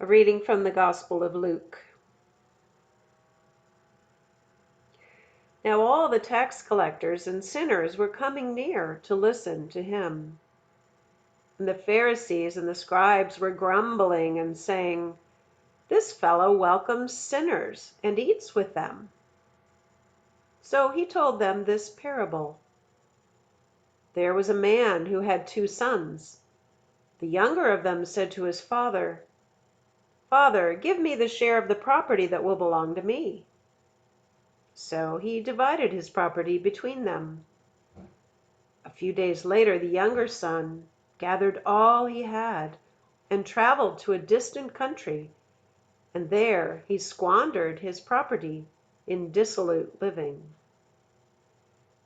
A reading from the Gospel of Luke. Now all the tax collectors and sinners were coming near to listen to him. And the Pharisees and the scribes were grumbling and saying, "This fellow welcomes sinners and eats with them." So he told them this parable. There was a man who had 2 sons. The younger of them said to his father, "Father, give me the share of the property that will belong to me." So he divided his property between them. A few days later, the younger son gathered all he had and traveled to a distant country, and there he squandered his property in dissolute living.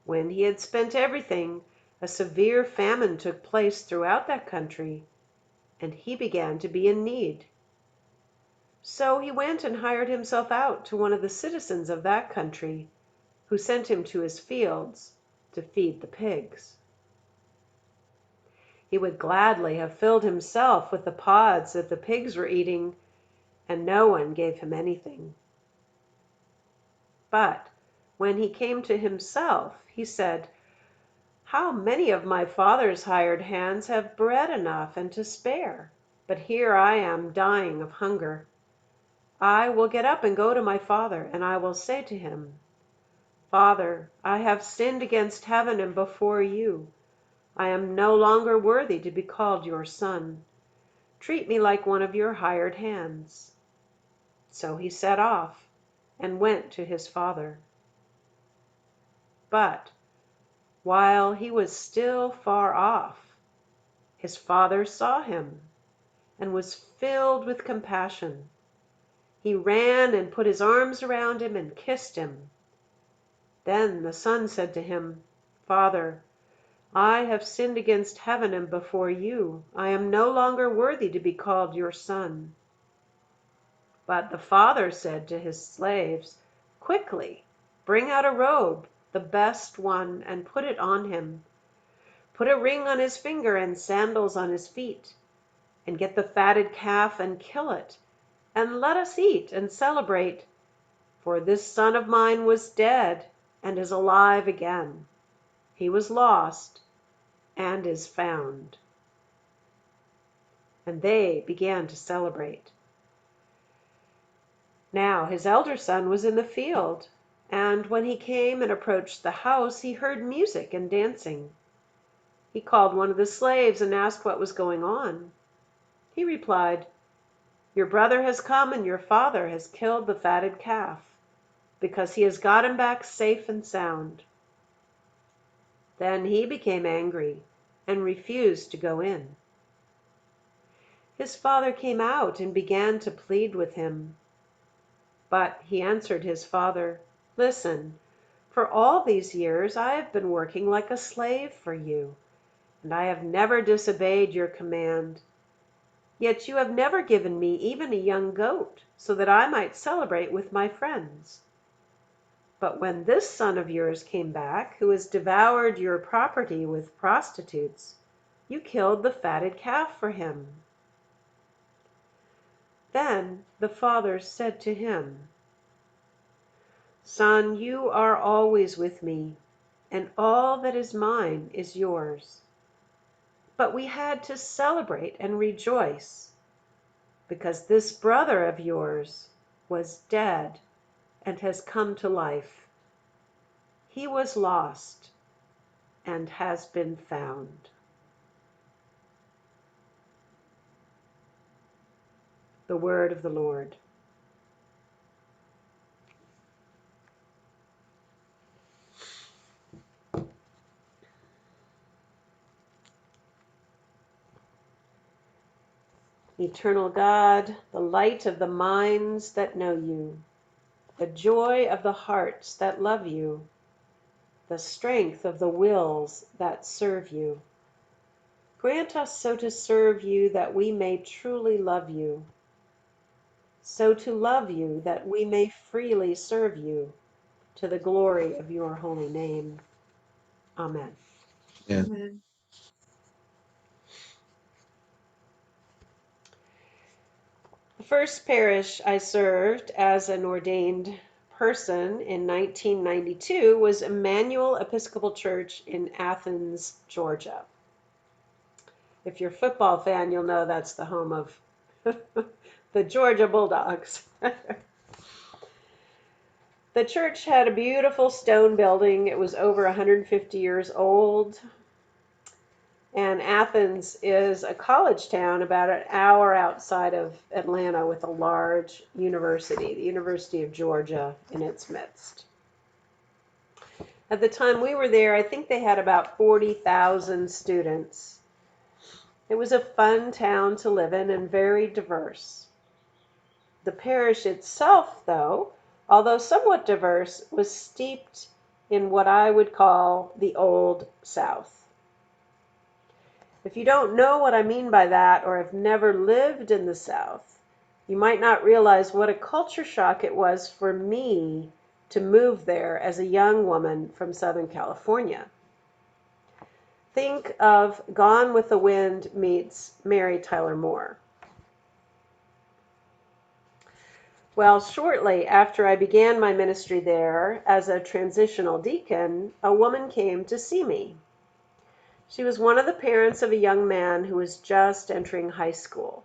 When he had spent everything, a severe famine took place throughout that country, and he began to be in need. So he went and hired himself out to one of the citizens of that country, who sent him to his fields to feed the pigs. He would gladly have filled himself with the pods that the pigs were eating, and no one gave him anything. But when he came to himself, he said, "How many of my father's hired hands have bread enough and to spare? But here I am dying of hunger. I will get up and go to my father, and I will say to him, 'Father, I have sinned against heaven and before you. I am no longer worthy to be called your son. Treat me like one of your hired hands.'" So he set off and went to his father. But while he was still far off, his father saw him and was filled with compassion. He ran and put his arms around him and kissed him. Then the son said to him, "Father, I have sinned against heaven and before you. I am no longer worthy to be called your son." But the father said to his slaves, "Quickly, bring out a robe, the best one, and put it on him. Put a ring on his finger and sandals on his feet. And get the fatted calf and kill it. And let us eat and celebrate. For this son of mine was dead and is alive again. He was lost and is found." And they began to celebrate. Now his elder son was in the field, and when he came and approached the house, he heard music and dancing. He called one of the slaves and asked what was going on. He replied, "Your brother has come and your father has killed the fatted calf, because he has got him back safe and sound." Then he became angry and refused to go in. His father came out and began to plead with him. But he answered his father, "Listen, for all these years I have been working like a slave for you, and I have never disobeyed your command. Yet you have never given me even a young goat, so that I might celebrate with my friends. But when this son of yours came back, who has devoured your property with prostitutes, you killed the fatted calf for him." Then the father said to him, "Son, you are always with me, and all that is mine is yours. But we had to celebrate and rejoice, because this brother of yours was dead and has come to life. He was lost and has been found." The word of the Lord. Eternal God, the light of the minds that know you, the joy of the hearts that love you, the strength of the wills that serve you, grant us so to serve you that we may truly love you, so to love you that we may freely serve you, to the glory of your holy name. Amen. Amen. The First parish I served as an ordained person in 1992 was Emmanuel Episcopal Church in Athens, Georgia. If you're a football fan, you'll know that's the home of the Georgia Bulldogs. The church had a beautiful stone building. It was over 150 years old. And Athens is a college town about an hour outside of Atlanta with a large university, the University of Georgia, in its midst. At the time we were there, I think they had about 40,000 students. It was a fun town to live in and very diverse. The parish itself, though, although somewhat diverse, was steeped in what I would call the Old South. If you don't know what I mean by that or have never lived in the South, you might not realize what a culture shock it was for me to move there as a young woman from Southern California. Think of Gone with the Wind meets Mary Tyler Moore. Well, shortly after I began my ministry there as a transitional deacon, a woman came to see me. She was one of the parents of a young man who was just entering high school.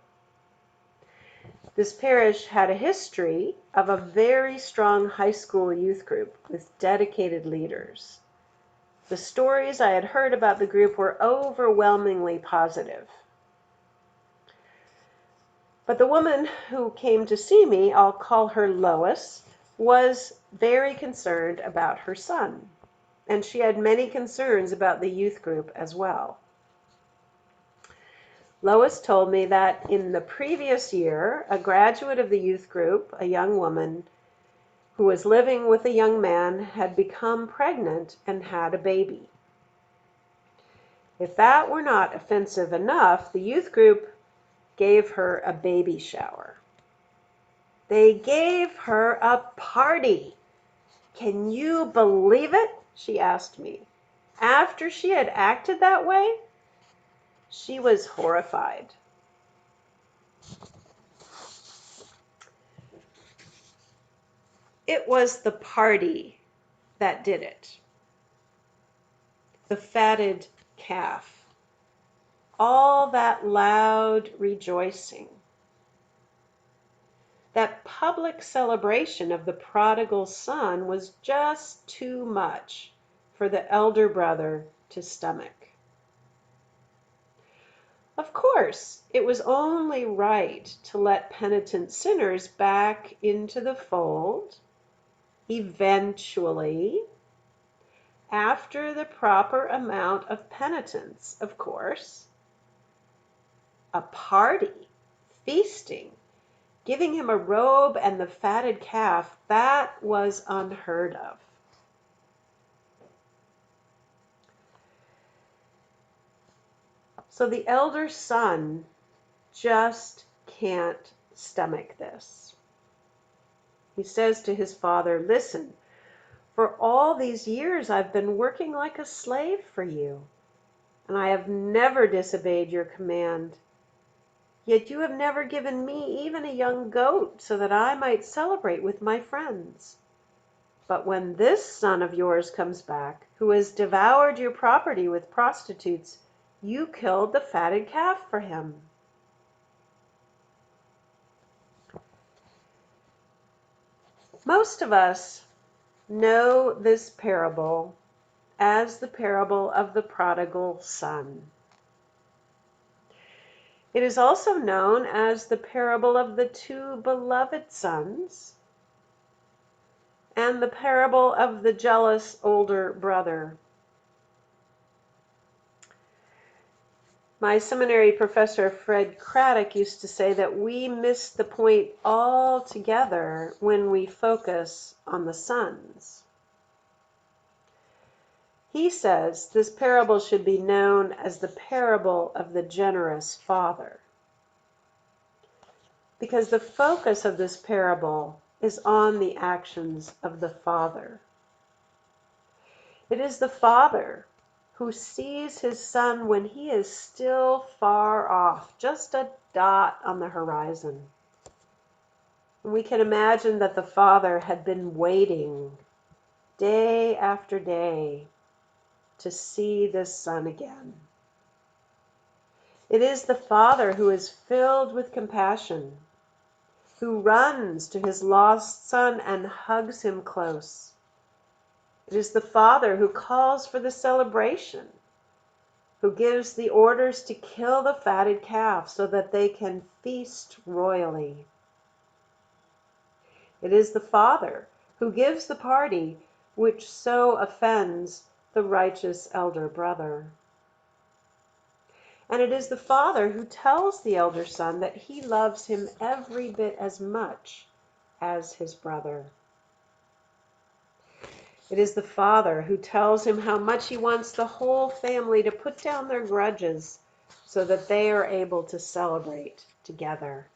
This parish had a history of a very strong high school youth group with dedicated leaders. The stories I had heard about the group were overwhelmingly positive. But the woman who came to see me, I'll call her Lois, was very concerned about her son. And she had many concerns about the youth group as well. Lois told me that in the previous year, a graduate of the youth group, a young woman who was living with a young man, had become pregnant and had a baby. If that were not offensive enough, the youth group gave her a baby shower. They gave her a party. Can you believe it? She asked me. After she had acted that way, she was horrified. It was the party that did it. The fatted calf. All that loud rejoicing. That public celebration of the prodigal son was just too much for the elder brother to stomach. Of course, it was only right to let penitent sinners back into the fold, eventually, after the proper amount of penitence, of course. A party, feasting, giving him a robe and the fatted calf, that was unheard of. So the elder son just can't stomach this. He says to his father, "Listen, for all these years I've been working like a slave for you, and I have never disobeyed your command. Yet you have never given me even a young goat so that I might celebrate with my friends. But when this son of yours comes back, who has devoured your property with prostitutes, you killed the fatted calf for him." Most of us know this parable as the parable of the prodigal son. It is also known as the parable of the two beloved sons and the parable of the jealous older brother. My seminary professor, Fred Craddock, used to say that we miss the point altogether when we focus on the sons. He says this parable should be known as the parable of the generous father, because the focus of this parable is on the actions of the father. It is the father who sees his son when he is still far off, just a dot on the horizon. And we can imagine that the Father had been waiting day after day to see this Son again. It is the Father who is filled with compassion, who runs to his lost Son and hugs him close. It is the Father who calls for the celebration, who gives the orders to kill the fatted calf so that they can feast royally. It is the Father who gives the party which so offends the righteous elder brother. And it is the Father who tells the elder son that he loves him every bit as much as his brother. It is the Father who tells him how much he wants the whole family to put down their grudges so that they are able to celebrate together.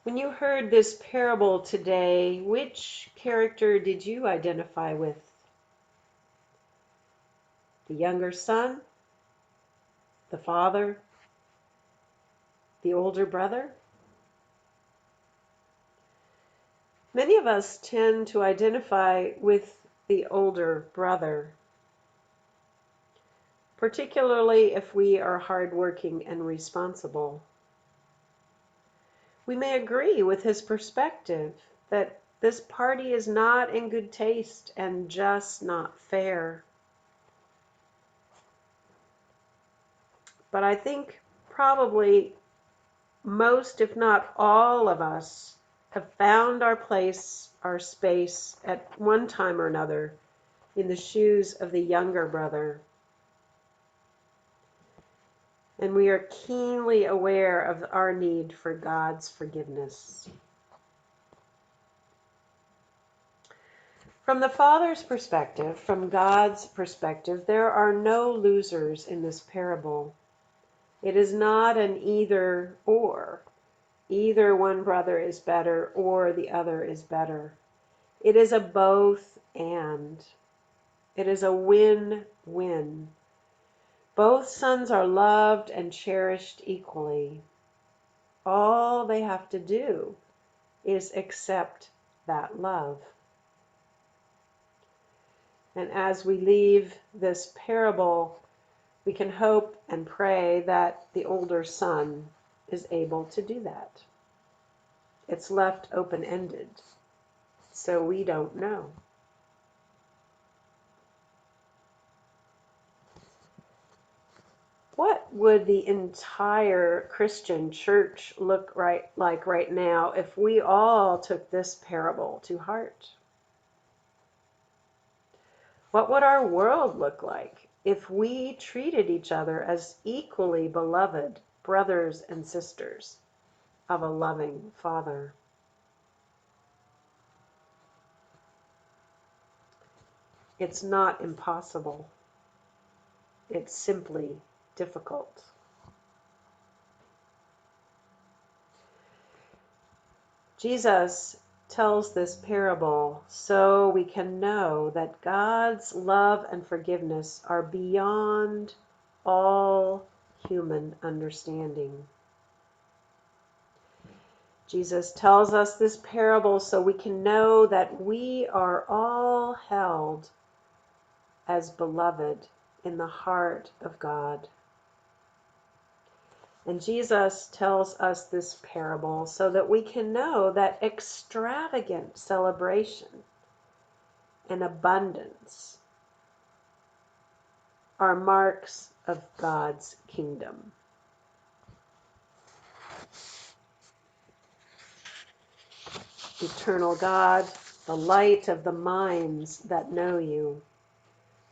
When you heard this parable today, which character did you identify with? The younger son? The father? The older brother? Many of us tend to identify with the older brother, particularly if we are hardworking and responsible. We may agree with his perspective that this party is not in good taste and just not fair. But I think probably most, if not all of us, have found our place, our space at one time or another in the shoes of the younger brother. And we are keenly aware of our need for God's forgiveness. From the Father's perspective, from God's perspective, there are no losers in this parable. It is not an either or. Either one brother is better or the other is better. It is a both and. It is a win-win. Both sons are loved and cherished equally. All they have to do is accept that love. And as we leave this parable, we can hope and pray that the older son is able to do that. It's left open-ended, so we don't know. What would the entire Christian church look like right now if we all took this parable to heart? What would our world look like if we treated each other as equally beloved brothers and sisters of a loving Father? It's not impossible. It's simply difficult. Jesus tells this parable so we can know that God's love and forgiveness are beyond all human understanding. Jesus tells us this parable so we can know that we are all held as beloved in the heart of God. And Jesus tells us this parable so that we can know that extravagant celebration and abundance are marks of God's kingdom. Eternal God, the light of the minds that know you,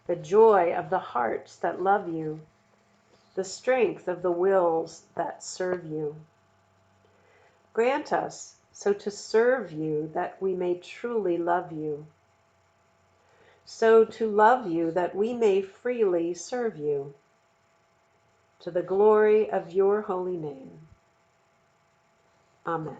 the joy of the hearts that love you, the strength of the wills that serve you. Grant us so to serve you that we may truly love you, so to love you that we may freely serve you, to the glory of your holy name. Amen.